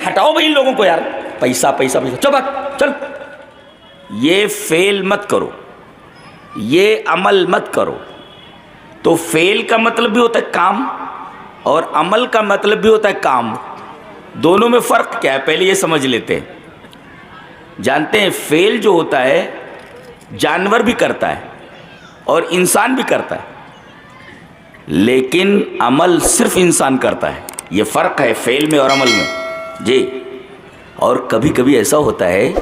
ہٹاؤ بھائی ان لوگوں کو یار، پیسہ پیسہ پیسہ، چل بھاگ چل. یہ فعل مت کرو، یہ عمل مت کرو. تو فعل کا مطلب بھی ہوتا ہے کام، اور عمل کا مطلب بھی ہوتا ہے کام. دونوں میں فرق کیا ہے پہلے یہ سمجھ لیتے ہیں. جانتے ہیں فعل جو ہوتا ہے جانور بھی کرتا ہے اور انسان بھی کرتا ہے، لیکن عمل صرف انسان کرتا ہے. یہ فرق ہے فعل میں اور عمل میں جی. اور کبھی کبھی ایسا ہوتا ہے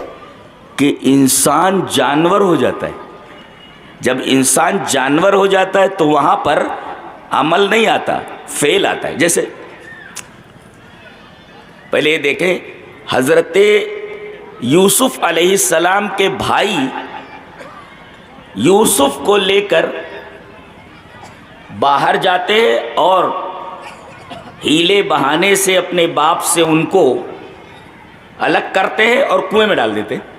کہ انسان جانور ہو جاتا ہے. جب انسان جانور ہو جاتا ہے تو وہاں پر عمل نہیں آتا، فعل آتا ہے. جیسے پہلے یہ دیکھیں، حضرت یوسف علیہ السلام کے بھائی یوسف کو لے کر باہر جاتے ہیں اور ہیلے بہانے سے اپنے باپ سے ان کو الگ کرتے ہیں اور کنویں میں ڈال دیتے ہیں.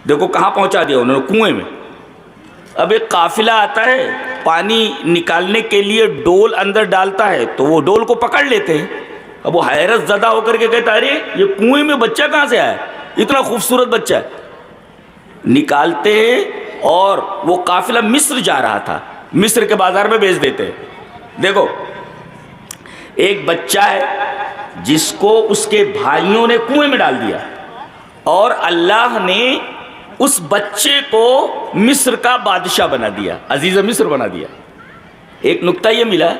دیکھو کہاں پہنچا دیا انہوں نے، کنویں میں. اب ایک قافلہ آتا ہے پانی نکالنے کے لیے، ڈول اندر ڈالتا ہے تو وہ ڈول کو پکڑ لیتے ہیں. اب وہ حیرت زدہ ہو کر کے کہتا ہے ارے یہ کنویں میں بچہ کہاں سے آیا، اتنا خوبصورت بچہ ہے. نکالتے ہیں اور وہ قافلہ مصر جا رہا تھا، مصر کے بازار میں بیچ دیتے ہیں. دیکھو ایک بچہ ہے جس کو اس کے بھائیوں نے کنویں میں ڈال دیا، اور اللہ نے اس بچے کو مصر کا بادشاہ بنا دیا، عزیز مصر بنا دیا. ایک نکتہ یہ ملا،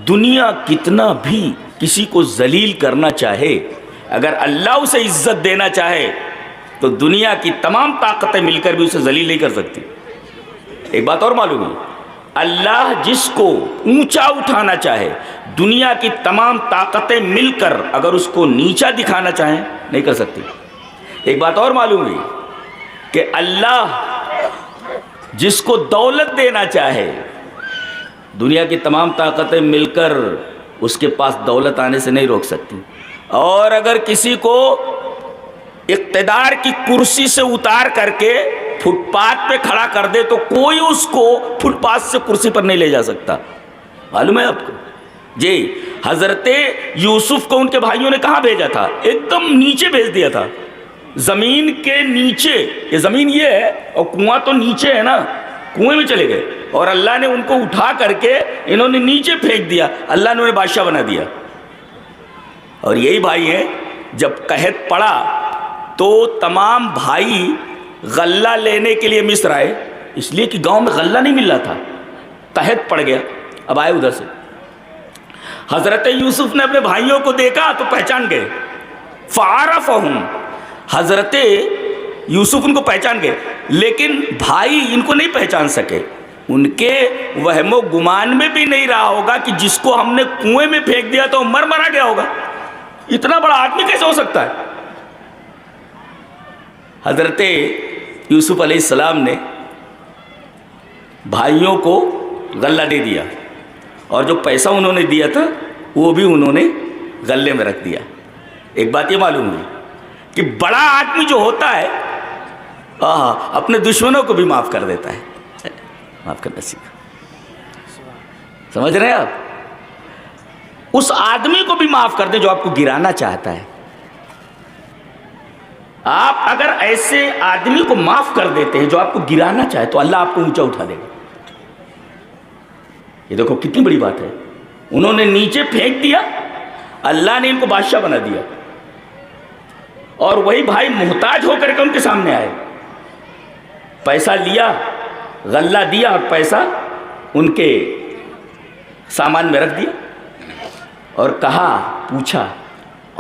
دنیا کتنا بھی کسی کو ذلیل کرنا چاہے، اگر اللہ اسے عزت دینا چاہے تو دنیا کی تمام طاقتیں مل کر بھی اسے ذلیل نہیں کر سکتی. ایک بات اور معلوم ہے، اللہ جس کو اونچا اٹھانا چاہے، دنیا کی تمام طاقتیں مل کر اگر اس کو نیچا دکھانا چاہیں نہیں کر سکتی. ایک بات اور معلوم ہوئی کہ اللہ جس کو دولت دینا چاہے، دنیا کی تمام طاقتیں مل کر اس کے پاس دولت آنے سے نہیں روک سکتی. اور اگر کسی کو اقتدار کی کرسی سے اتار کر کے فٹ پاتھ پہ کھڑا کر دے تو کوئی اس کو فٹ پاتھ سے کرسی پر نہیں لے جا سکتا. معلوم ہے آپ کو جی. حضرت یوسف کو ان کے بھائیوں نے کہاں بھیجا تھا؟ ایک دم نیچے بھیج دیا تھا، زمین کے نیچے. یہ زمین یہ ہے اور کنواں تو نیچے ہے نا، کنویں میں چلے گئے اور اللہ نے ان کو اٹھا کر کے انہوں نے نیچے پھینک دیا. اللہ نے انہیں بادشاہ بنا دیا. اور یہی بھائی ہیں، جب قحط پڑا تو تمام بھائی غلہ لینے کے لیے مصر آئے، اس لیے کہ گاؤں میں غلہ نہیں مل رہا تھا، قحط پڑ گیا. اب آئے ادھر سے. حضرت یوسف نے اپنے بھائیوں کو دیکھا تو پہچان گئے، فعرفہم. حضرت یوسف ان کو پہچان گئے، لیکن بھائی ان کو نہیں پہچان سکے. ان کے وہم و گمان میں بھی نہیں رہا ہوگا کہ جس کو ہم نے کنویں میں پھینک دیا تو مر مرا گیا ہوگا. اتنا بڑا آدمی کیسے ہو سکتا ہے؟ حضرت یوسف علیہ السلام نے بھائیوں کو غلہ دے دیا، اور جو پیسہ انہوں نے دیا تھا وہ بھی انہوں نے غلے میں رکھ دیا. ایک بات یہ معلوم ہوئی کہ بڑا آدمی جو ہوتا ہے اپنے دشمنوں کو بھی معاف کر دیتا ہے. معاف کرنا سیکھا. سمجھ رہے ہیں آپ؟ اس آدمی کو بھی معاف کر دیں جو آپ کو گرانا چاہتا ہے. آپ اگر ایسے آدمی کو معاف کر دیتے ہیں جو آپ کو گرانا چاہے تو اللہ آپ کو اونچا اٹھا دے گا. یہ دیکھو کتنی بڑی بات ہے. انہوں نے نیچے پھینک دیا، اللہ نے ان کو بادشاہ بنا دیا. اور وہی بھائی محتاج ہو کر کے ان کے سامنے آئے، پیسہ لیا، غلہ دیا اور پیسہ ان کے سامان میں رکھ دیا اور کہا، پوچھا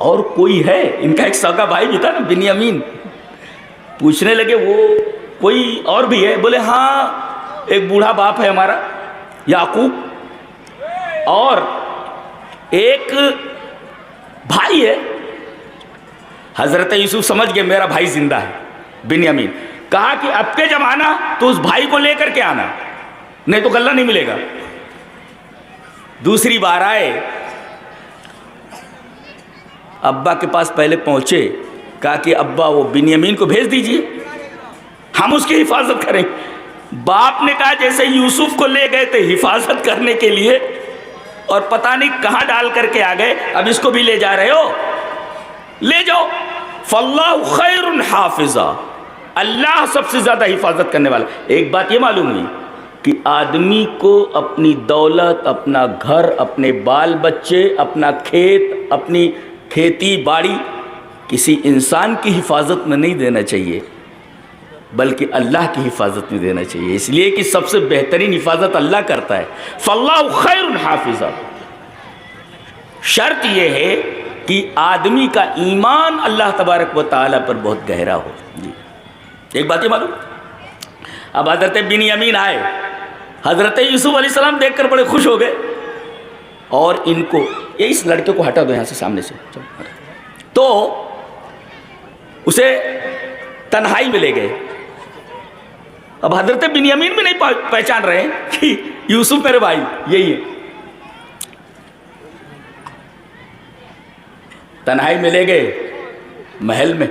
اور کوئی ہے؟ ان کا ایک سگا بھائی بھی تھا نا، بنیامین. پوچھنے لگے وہ کوئی اور بھی ہے؟ بولے ہاں ایک بوڑھا باپ ہے ہمارا یعقوب، اور ایک بھائی ہے. حضرت یوسف سمجھ گئے میرا بھائی زندہ ہے بنیامین. کہا کہ اب کے جب آنا تو اس بھائی کو لے کر کے آنا، نہیں تو غلہ نہیں ملے گا. دوسری بار آئے، ابا کے پاس پہلے پہنچے، کہا کہ ابا وہ بنیامین کو بھیج دیجئے، ہم اس کی حفاظت کریں. باپ نے کہا جیسے یوسف کو لے گئے تھے حفاظت کرنے کے لیے، اور پتہ نہیں کہاں ڈال کر کے آ گئے، اب اس کو بھی لے جا رہے ہو، لے جاؤ۔ فاللہ خیر حافظا، اللہ سب سے زیادہ حفاظت کرنے والا۔ ایک بات یہ معلوم ہوئی کہ آدمی کو اپنی دولت، اپنا گھر، اپنے بال بچے، اپنا کھیت، اپنی کھیتی باڑی کسی انسان کی حفاظت میں نہیں دینا چاہیے، بلکہ اللہ کی حفاظت میں دینا چاہیے، اس لیے کہ سب سے بہترین حفاظت اللہ کرتا ہے۔ فاللہ خیر حافظا۔ شرط یہ ہے کہ آدمی کا ایمان اللہ تبارک و تعالیٰ پر بہت گہرا ہو۔ جی ایک بات یہ معلوم، اب حضرت بنیامین آئے، حضرت یوسف علیہ السلام دیکھ کر بڑے خوش ہو گئے، اور ان کو یہ اس لڑکے کو ہٹا دو یہاں سے، سامنے سے، تو اسے تنہائی میں لے گئے۔ اب حضرت بنیامین بھی نہیں پہچان رہے کہ یوسف میرے بھائی یہی ہے۔ تنہائی میں لے گئے محل میں،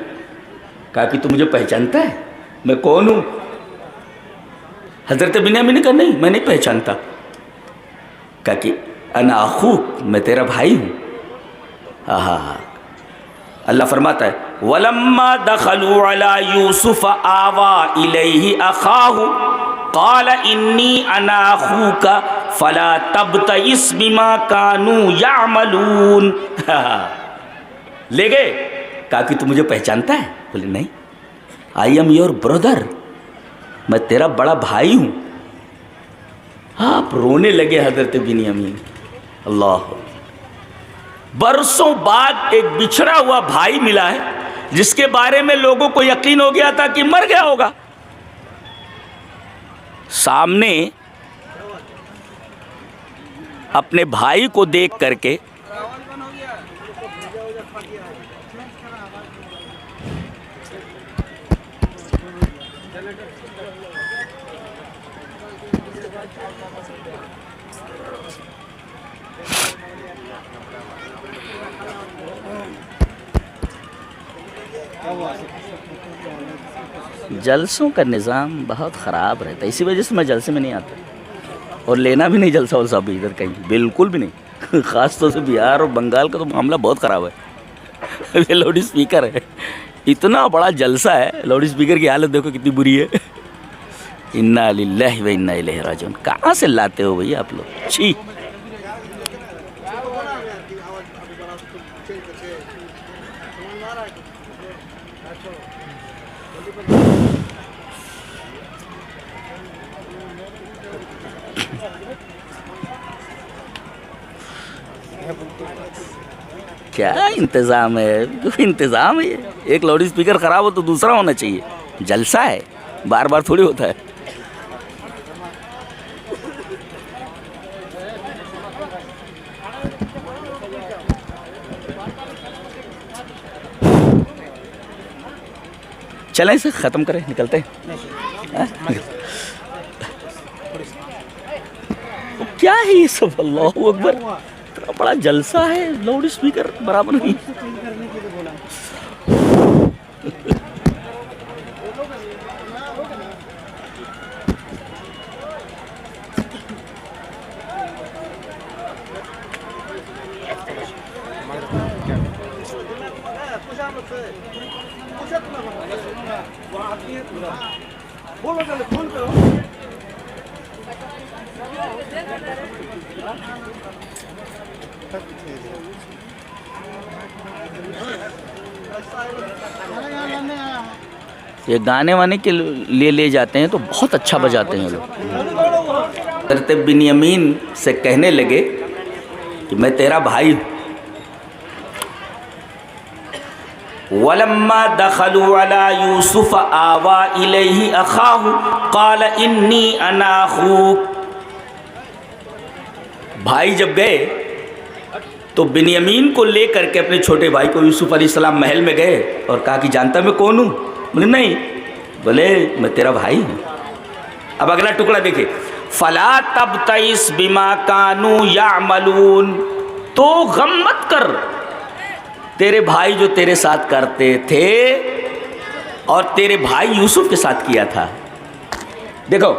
کہا کہ تو مجھے پہچانتا ہے میں کون ہوں؟ حضرت بنیامین نے کہا نہیں میں نہیں پہچانتا۔ کہا کہ انا اخوک، میں تیرا بھائی ہوں۔ اللہ فرماتا ہے وَلَمَّا دَخَلُوا عَلَى يُوسُفَ آوَى إِلَيْهِ أَخَاهُ قَالَ إِنِّي أَنَا أَخُوكَ فَلَا تَبْتَئِسْ بِمَا كَانُوا يَعْمَلُونَ۔ لے گئے، کہا کہ تو مجھے پہچانتا ہے؟ بولے نہیں، آئی ایم یور بردر، میں تیرا بڑا بھائی ہوں۔ آپ رونے لگے حضرت بنیامین۔ اللہ، برسوں بعد ایک بچھڑا ہوا بھائی ملا ہے جس کے بارے میں لوگوں کو یقین ہو گیا تھا کہ مر گیا ہوگا، سامنے اپنے بھائی کو دیکھ کر کے جلسوں کا نظام بہت خراب رہتا ہے، اسی وجہ سے میں جلسے میں نہیں آتا، اور لینا بھی نہیں جلسہ والسہ بھی ادھر کہیں، بالکل بھی نہیں۔ خاص طور سے بہار اور بنگال کا تو معاملہ بہت خراب ہے۔ یہ لاؤڈ اسپیکر ہے، اتنا بڑا جلسہ ہے، لاؤڈ اسپیکر کی حالت دیکھو کتنی بری ہے۔ انا للہ و انا الیہ راجعون، کہاں سے لاتے ہو بھئی آپ لوگ؟ چھی۔ کیا انتظام ہے؟ انتظام ہے، ایک لاؤڈ اسپیکر خراب ہو تو دوسرا ہونا چاہیے، جلسہ ہے، بار بار تھوڑی ہوتا ہے۔ چلیں اسے ختم کریں، نکلتے ہیں۔ کیا ہے یہ سب؟ اللہ اکبر، اتنا بڑا جلسہ ہے، لاؤڈ اسپیکر برابر نہیں۔ یہ گانے وانے کے لیے لے جاتے ہیں تو بہت اچھا بجاتے ہیں لوگ۔ حضرت بنیامین سے کہنے لگے کہ میں تیرا بھائی ہوں۔ وَلَمَّا دَخَلُوا عَلَى يُوسُفَ آوَى إِلَيْهِ أَخَاهُ قَالَ إِنِّي أَنَا أَخُوكَ۔ بھائی جب گئے تو بنیامین کو لے کر کے اپنے چھوٹے بھائی کو یوسف علیہ السلام محل میں گئے اور کہا کہ جانتا میں کون ہوں؟ بولے نہیں، بولے میں تیرا بھائی ہوں۔ اب اگلا ٹکڑا دیکھیں، فَلَا تَبْتَئِسْ بِمَا كَانُوا يَعْمَلُونَ، تو غم مت کر تیرے بھائی جو تیرے ساتھ کرتے تھے اور تیرے بھائی یوسف کے ساتھ کیا تھا۔ دیکھو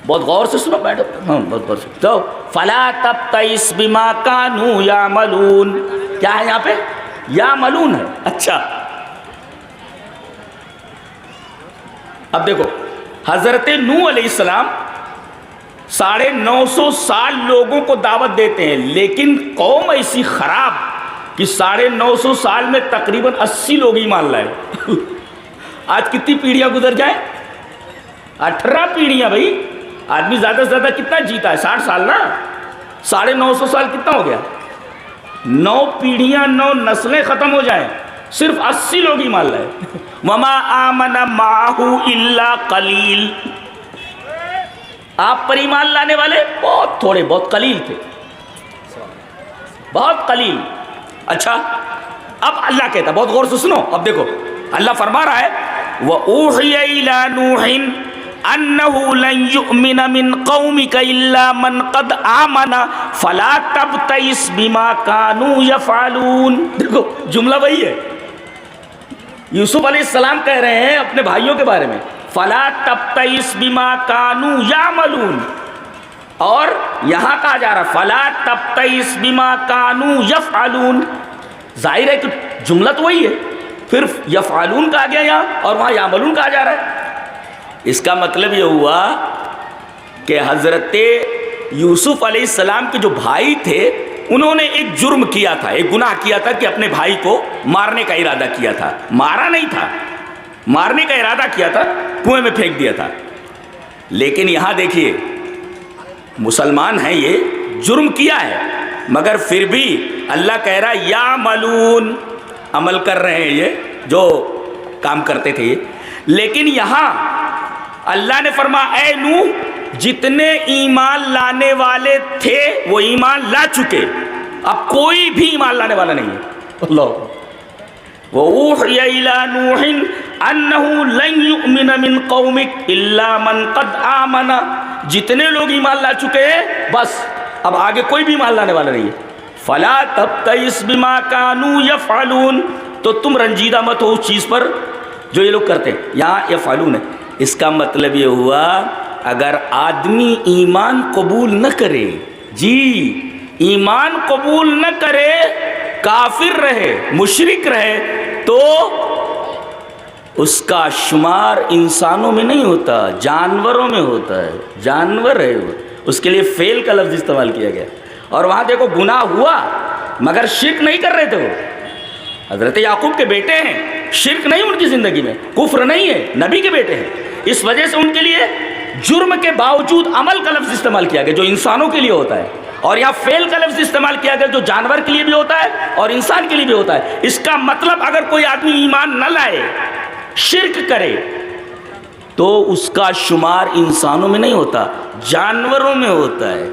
بہت غور سے سنو، بیٹھو، ہاں بہت غور سے تو فلا تبتئس بما كانوا يعملون، کیا ہے یہاں پہ؟ یعملون ہے. اچھا اب دیکھو، حضرت نوح علیہ السلام 950 سال لوگوں کو دعوت دیتے ہیں، لیکن قوم ایسی خراب کہ 950 سال میں تقریباً 80 لوگ ایمان لائے. آج کتنی پیڑھیاں گزر جائیں؟ 18 پیڑھیاں. بھائی آدمی زیادہ سے زیادہ کتنا جیتا ہے؟ 60 سال نا. 950 سال کتنا ہو گیا؟ 9 پیڑھیاں، 9 نسلیں ختم ہو جائیں، صرف 80 لوگ ایمان لائے. وما آمن معہ الا قلیل، آپ پر ایمان لانے والے بہت تھوڑے، بہت قلیل تھے، بہت قلیل. اچھا اب اللہ کہتا، بہت غور سے سنو، اب دیکھو اللہ فرما رہا ہے وَأُوحِيَ إِلَىٰ نُوحٍ أَنَّهُ لَن يُؤْمِنَ مِن قَوْمِكَ إِلَّا مَنْ قَدْ آمَنَ فَلَا تَبْتَئِسْ بِمَا كَانُوا يَفْعَلُونَ. دیکھو جملہ وہی ہے، یوسف علیہ السلام کہہ رہے ہیں اپنے بھائیوں کے بارے میں فَلَا تَبْتَئِسْ بِمَا كَانُوا يَعْمَلُونَ، اور یہاں کہا جا رہا فَلَا تَبْتَئِسْ بِمَا كَانُوا يَفْعَلُونَ. ظاہر ہے کہ جملہ تو وہی ہے، پھر یفعلون کہا گیا یہاں اور وہاں یعملون کہا جا رہا ہے. اس کا مطلب یہ ہوا کہ حضرت یوسف علیہ السلام کے جو بھائی تھے انہوں نے ایک جرم کیا تھا، ایک گناہ کیا تھا کہ اپنے بھائی کو مارنے کا ارادہ کیا تھا. مارا نہیں تھا، مارنے کا ارادہ کیا تھا، کنویں میں پھینک دیا تھا. لیکن یہاں دیکھیے مسلمان ہیں، یہ جرم کیا ہے مگر پھر بھی اللہ کہہ رہا یعملون، عمل کر رہے ہیں، یہ جو کام کرتے تھے یہ. لیکن یہاں اللہ نے فرمایا اے نوح جتنے ایمان لانے والے تھے وہ ایمان لا چکے، اب کوئی بھی ایمان لانے والا نہیں ہے. اللہ وَأُوحِيَ إِلَىٰ نُوحٍ أَنَّهُ لَن يُؤْمِنَ مِن قَوْمِكَ إِلَّا مَن قَدْ آمَنَ. جتنے لوگ ایمان لا چکے ہیں بس اب آگے کوئی بھی ایمان لانے والا نہیں ہے. فَلَا تَبْتَئِسْ بِمَا كَانُوا يَفْعَلُونَ، تو تم رنجیدہ مت ہو اس چیز پر جو یہ لوگ کرتے ہیں. یہاں یفعلون ہے، اس کا مطلب یہ ہوا اگر آدمی ایمان قبول نہ کرے، جی ایمان قبول نہ کرے، کافر رہے، مشرک رہے، تو اس کا شمار انسانوں میں نہیں ہوتا، جانوروں میں ہوتا ہے. جانور ہے وہ، اس کے لیے فعل کا لفظ استعمال کیا گیا. اور وہاں دیکھو گناہ ہوا مگر شرک نہیں کر رہے تھے. وہ حضرت یعقوب کے بیٹے ہیں، شرک نہیں ان کی زندگی میں، کفر نہیں ہے، نبی کے بیٹے ہیں. اس وجہ سے ان کے لیے جرم کے باوجود عمل کا لفظ استعمال کیا گیا جو انسانوں کے لیے ہوتا ہے، اور یہاں فعل کا لفظ استعمال کیا گیا جو جانور کے لیے بھی ہوتا ہے اور انسان کے لیے بھی ہوتا ہے. اس کا مطلب اگر کوئی آدمی ایمان نہ لائے، شرک کرے، تو اس کا شمار انسانوں میں نہیں ہوتا، جانوروں میں ہوتا ہے.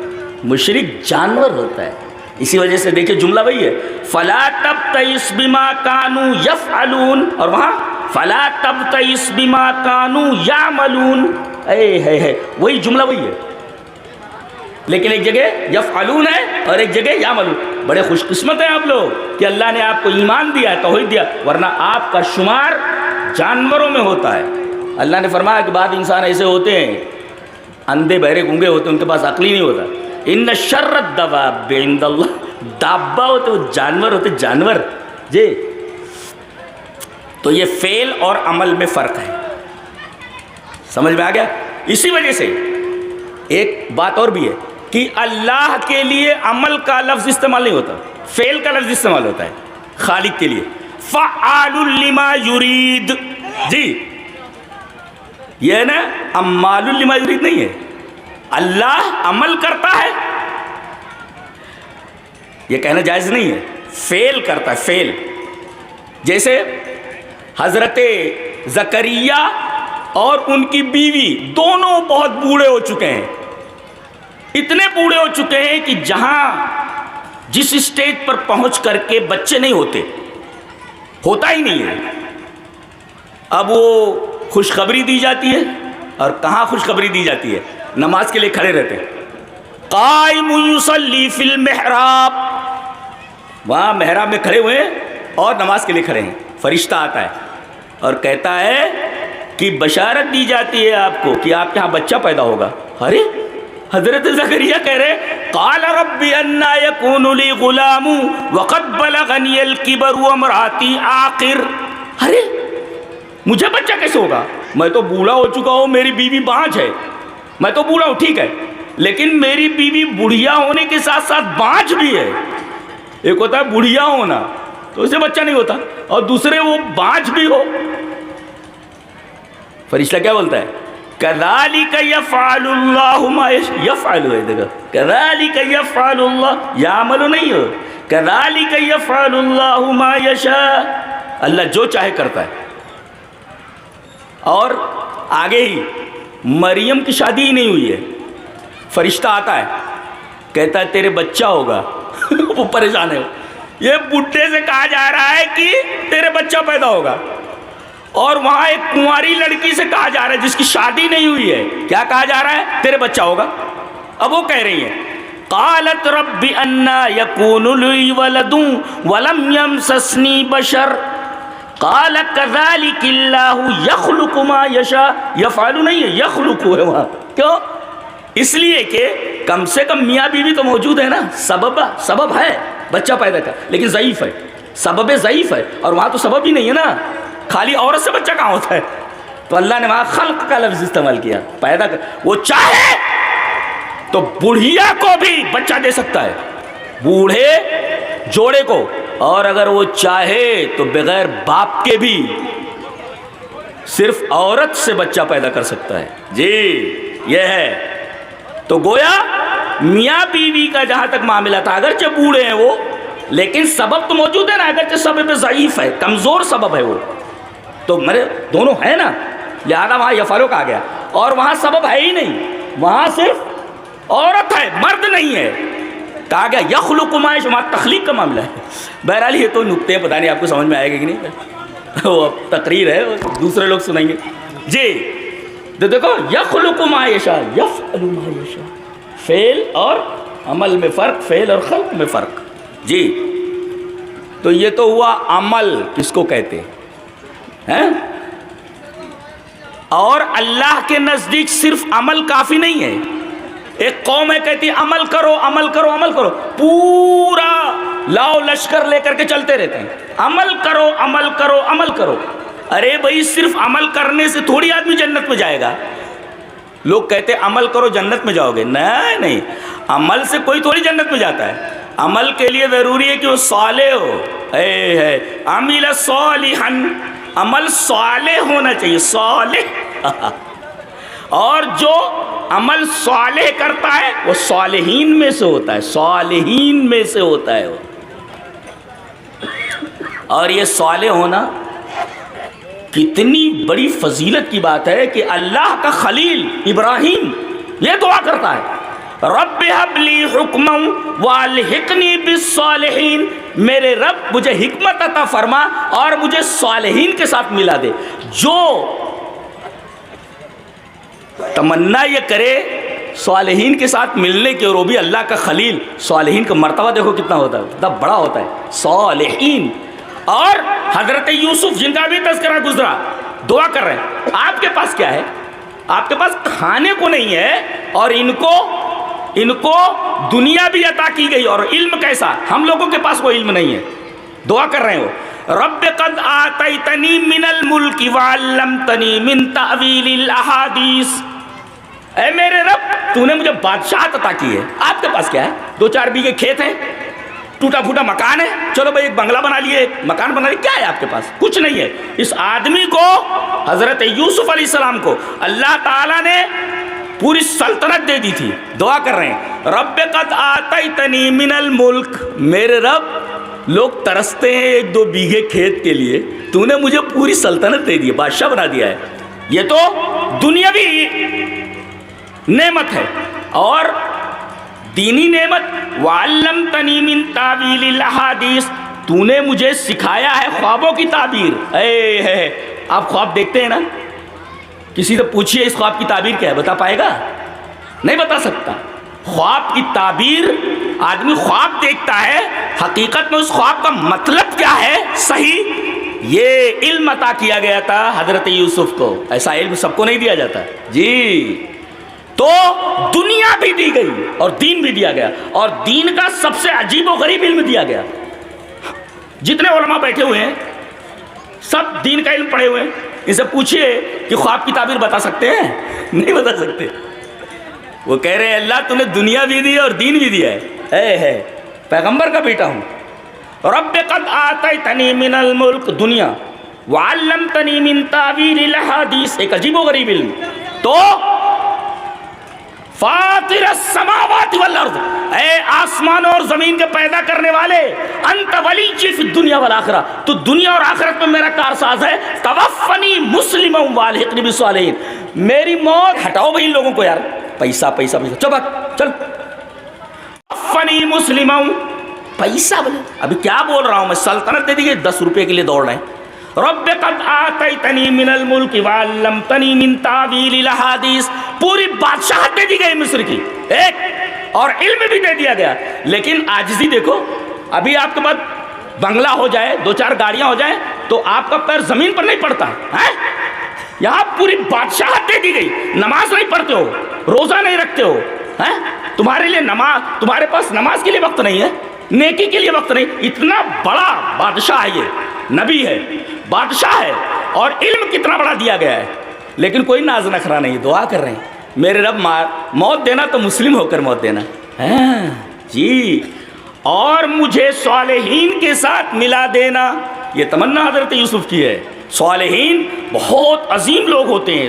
مشرک جانور ہوتا ہے. اسی وجہ سے دیکھیں جملہ وہی ہے فَلَا تَبْتَئِسْ بِمَا كَانُوا يَفْعَلُونَ، اور وہاں فَلَا تَبْتَئِسْ بِمَا كَانُوا يَعْمَلُونَ. ہے وہی جملہ وہی ہے، لیکن ایک جگہ یفعلون ہے اور ایک جگہ یعملون. بڑے خوش قسمت ہیں آپ لوگ کہ اللہ نے آپ کو ایمان دیا ہے، توحید دیا، ورنہ آپ کا شمار جانوروں میں ہوتا ہے. اللہ نے فرمایا کہ بعض انسان ایسے ہوتے ہیں اندھے بہرے گونگے ہوتے ہیں، ان کے پاس عقل ہی نہیں ہوتا. ان شر الدواب عند اللہ، دابا ہوتے وہ جانور ہوتے، جانور جی. تو یہ فعل اور عمل میں فرق ہے، سمجھ میں آ گیا. اسی وجہ سے ایک بات اور بھی ہے کہ اللہ کے لیے عمل کا لفظ استعمال نہیں ہوتا، فعل کا لفظ استعمال ہوتا ہے. خالق کے لیے فعال لما یرید، جی یہ ہے نا، عمال لما یرید نہیں ہے. اللہ عمل کرتا ہے یہ کہنا جائز نہیں ہے، فعل کرتا ہے، فعل. جیسے حضرت زکریا اور ان کی بیوی دونوں بہت بوڑھے ہو چکے ہیں، اتنے بوڑھے ہو چکے ہیں کہ جہاں جس اسٹیج پر پہنچ کر کے بچے نہیں ہوتے، ہوتا ہی نہیں ہے. اب وہ خوشخبری دی جاتی ہے، اور کہاں خوشخبری دی جاتی ہے؟ نماز کے لیے کھڑے رہتے ہیں. قائم یصلی فی المحراب، وہاں محراب میں کھڑے ہوئے ہیں اور نماز کے لیے کھڑے ہیں. فرشتہ آتا ہے اور کہتا ہے کہ بشارت دی جاتی ہے آپ کو کہ آپ کے ہاں بچہ پیدا ہوگا. ارے حضرت زکریا کہہ رہے قال رب انا یکون لی غلام وقد بلغنی الکبر وامرأتی عاقر. ارے مجھے بچہ کیسے ہوگا؟ میں تو بوڑھا ہو چکا ہوں, میری بیوی بانجھ ہے. میں تو بوڑھا ہوں ٹھیک ہے, لیکن میری بیوی بڑھیا ہونے کے ساتھ ساتھ بانجھ بھی ہے. ایک ہوتا ہے بڑھیا ہونا تو اسے بچہ نہیں ہوتا, اور دوسرے وہ بانجھ بھی ہو. فرشتہ کیا بولتا ہے؟ کذالک یفعل اللہ ما یفعل ہے. دیکھو کذالک یفعل اللہ, یعمل نہیں ہو, کذالک یفعل اللہ ما یشاء, اللہ جو چاہے کرتا ہے. اور آگے ہی مریم کی شادی ہی نہیں ہوئی ہے, فرشتہ آتا ہے کہتا ہے تیرے بچہ ہوگا. وہ پریشان ہے, یہ بڈھے سے کہا جا رہا ہے کہ تیرے بچہ پیدا ہوگا, اور وہاں ایک کنواری لڑکی سے کہا جا رہا ہے جس کی شادی نہیں ہوئی ہے, کیا کہا جا رہا ہے؟ تیرے بچہ ہوگا. اب وہ کہہ رہی ہیں قالت رب انا یکون لی ولد ولم یمسسنی بشر قال کذالک اللہ یخلق ما یشاء. یفعل نہیں ہے, یخلق ہے وہاں. کیوں؟ اس لیے کہ کم سے کم میاں بیوی تو موجود ہے نا, سبب ہے بچہ پیدا کر, لیکن ضعیف ہے, سبب ضعیف ہے, اور وہاں تو سبب ہی نہیں ہے نا. خالی عورت سے بچہ کہاں ہوتا ہے؟ تو اللہ نے وہاں خلق کا لفظ استعمال کیا, پیدا کر. وہ چاہے تو بڑھیا کو بھی بچہ دے سکتا ہے, بوڑھے جوڑے کو, اور اگر وہ چاہے تو بغیر باپ کے بھی صرف عورت سے بچہ پیدا کر سکتا ہے. جی یہ ہے. تو گویا میاں بیوی کا جہاں تک معاملہ تھا, اگرچہ بوڑھے ہیں وہ, لیکن سبب تو موجود ہے نا, اگرچہ سبب ضعیف ہے, کمزور سبب ہے وہ, تو میرے دونوں ہے نا, لہذا وہاں یفعلو کہا گیا. اور وہاں سبب ہے ہی نہیں, وہاں صرف عورت ہے, مرد نہیں ہے. کہا گیا یخلق ما یشاء, وہاں تخلیق کا معاملہ ہے. بہرحال یہ تو نکتے پتہ نہیں آپ کو سمجھ میں آئے گا کہ نہیں, وہ تقریر ہے, دوسرے لوگ سنیں گے. جی تو دیکھو یخلق ما یشاء یفعل ما یشاء, فعل اور عمل میں فرق, فعل اور خلق میں فرق. جی تو یہ تو ہوا عمل کس کو کہتے ہیں. اور اللہ کے نزدیک صرف عمل کافی نہیں ہے. ایک قوم ہے کہتی عمل کرو عمل کرو عمل کرو, پورا لاؤ لشکر لے کر کے چلتے رہتے ہیں, عمل کرو عمل کرو عمل کرو. ارے بھائی صرف عمل کرنے سے تھوڑی آدمی جنت میں جائے گا. لوگ کہتے عمل کرو جنت میں جاؤ گے, نہیں, عمل سے کوئی تھوڑی جنت میں جاتا ہے. عمل کے لیے ضروری ہے کہ وہ صالح ہو. عمل صالحا, عمل صالح ہونا چاہیے, صالح. اور جو عمل صالح کرتا ہے وہ صالحین میں سے ہوتا ہے, صالحین میں سے ہوتا ہے وہ. اور یہ صالح ہونا کتنی بڑی فضیلت کی بات ہے کہ اللہ کا خلیل ابراہیم یہ دعا کرتا ہے رب ہب لی حکما والحقنی بالصالحین, میرے رب مجھے حکمت عطا فرما اور مجھے صالحین کے ساتھ ملا دے. جو تمنا یہ کرے صالحین کے ساتھ ملنے کی, اور وہ بھی اللہ کا خلیل, صالحین کا مرتبہ دیکھو کتنا ہوتا ہے, کتنا بڑا ہوتا ہے صالحین. اور حضرت یوسف جن کا بھی تذکرہ گزرا, دعا کر رہے ہیں آپ کے پاس کیا ہے, آپ کے پاس کھانے کو نہیں ہے, اور ان کو دنیا بھی عطا کی گئی, اور علم کیسا, ہم لوگوں کے پاس وہ علم نہیں ہے. دعا کر رہے ہیں وہ رب قد آتیتنی من الملک وعلمتنی من تأویل الاحادیث, اے میرے رب تو نے مجھے بادشاہت عطا کی ہے. آپ کے پاس کیا ہے؟ 2-4 بیگھے کھیت ہیں, ٹوٹا پھوٹا مکان ہے, چلو بھائی ایک بنگلہ بنا لیے, ایک مکان بنا لیے, کیا ہے آپ کے پاس؟ کچھ نہیں ہے. اس آدمی کو, حضرت یوسف علیہ السلام کو اللہ تعالیٰ نے پوری سلطنت دے دی تھی. دعا کر رہے ہیں رب قد آتیتنی من الملک, میرے رب لوگ ترستے ہیں 1-2 بیگھے کھیت کے لیے, تو نے مجھے پوری سلطنت دے دی ہے, بادشاہ بنا دیا ہے. یہ تو دنیاوی نعمت ہے. اور دینی نعمت وعلمتنی من تاویل الاحادیث, تو نے مجھے سکھایا ہے خوابوں کی تعبیر. آپ خواب دیکھتے ہیں نا, کسی سے پوچھئے اس خواب کی تعبیر کیا ہے, بتا پائے گا؟ نہیں بتا سکتا. خواب کی تعبیر, آدمی خواب دیکھتا ہے, حقیقت میں اس خواب کا مطلب کیا ہے صحیح یہ علم عطا کیا گیا تھا حضرت یوسف کو، ایسا علم سب کو نہیں دیا جاتا جی۔ تو دنیا بھی دی گئی اور دین بھی دیا گیا، اور دین کا سب سے عجیب و غریب علم دیا گیا۔ جتنے علماء بیٹھے ہوئے ہیں سب دین کا علم پڑھے ہوئے ہیں، ان سے پوچھئے کہ خواب کی تعبیر بتا سکتے ہیں؟ نہیں بتا سکتے۔ وہ کہہ رہے ہیں اللہ تو نے دنیا بھی دی اور دین بھی دیا ہے، پیغمبر کا بیٹا ہوں۔ رب قد آتیتنی من الملک، دنیا، وعلمتنی من تعویل الاحادیث، ایک عجیب و غریب علم۔ تو فاطر السماوات والارض، اے آسمان اور زمین کے پیدا کرنے والے، انت ولی فی الدنیا والآخرہ، تو دنیا اور آخرت میں میرا کارساز ہے۔ توفنی مسلما والحقنی بالصالحین، میری موت، ہٹاؤ بھائی ان لوگوں کو یار، پیسہ پیسہ پیسہ، چل توفنی مسلما، پیسہ بولے، ابھی کیا بول رہا ہوں میں، سلطنت دے دیجیے، 10 روپے کے لیے دوڑ رہے ہیں۔ رب قد آتیتنی من الملک وعلمتنی من تعویل الاحادیث، پوری بادشاہت دے دی گئی مصر کی ایک، اور علم بھی دے دیا گیا، لیکن عاجزی دیکھو۔ ابھی آپ کے پاس بنگلہ ہو جائے، 2-4 گاڑیاں ہو جائیں تو آپ کا پیر زمین پر نہیں پڑتا ہے، یہاں پوری بادشاہت دے دی گئی، نماز نہیں پڑھتے ہو، روزہ نہیں رکھتے ہو، تمہارے لیے نماز، تمہارے پاس نماز کے لیے وقت نہیں ہے، نیکی کے لیے وقت نہیں۔ اتنا بڑا بادشاہ ہے، یہ نبی ہے، بادشاہ ہے، اور علم کتنا بڑا دیا گیا ہے، لیکن کوئی ناز نخرا نہیں، دعا کر رہے ہیں میرے رب موت دینا تو مسلم ہو کر موت دینا جی، اور مجھے صالحین کے ساتھ ملا دینا، یہ تمنا حضرت یوسف کی ہے۔ صالحین بہت عظیم لوگ ہوتے ہیں۔